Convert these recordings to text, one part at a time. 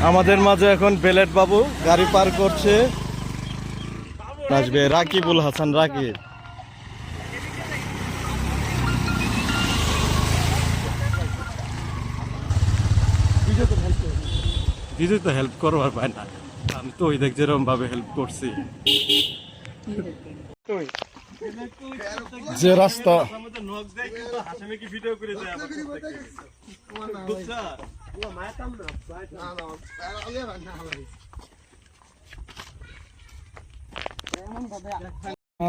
আমাদের মাঝে এখন বেলেট বাবু গাড়ি পার করছে, আসবে রাকিবুল হাসান রাকিব। বিজয় তো হেল্প করবার পায় না, আমি তো ওই দেখ যেরকম ভাবে হেল্প করছি। যে রাস্তা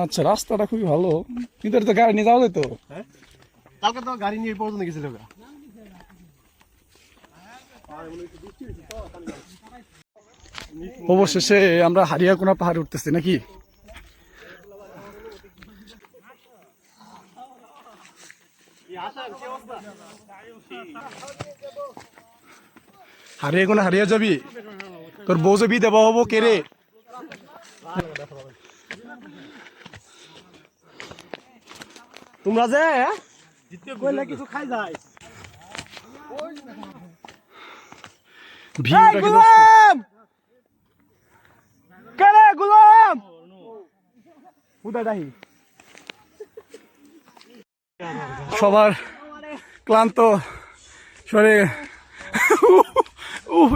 আচ্ছা, রাস্তাটা খুবই ভালো, কিন্তু এটা তো গাড়ি নিয়ে যাওয়া যেত। কালকে তো গাড়ি নিয়ে পর্যন্ত গেছিল। অবশেষে আমরা হারিয়াকোনা পাহাড় উঠতেছি নাকি? হারিয়াকোনা হারিয়ে যাবি, তোর বউ যাবি দেব হবো কে রে? তোমরা যে কইলে কিছু খাই যায়। ভিউটা কি কেরে গোলাম উদয় সবার ক্লান্ত শরীরে।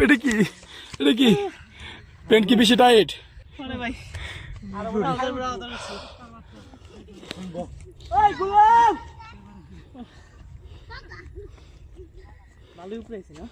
এটা কি, এটা কি প্যান্ট কি বেশি টাইট? ভালোই উপরে আছে না?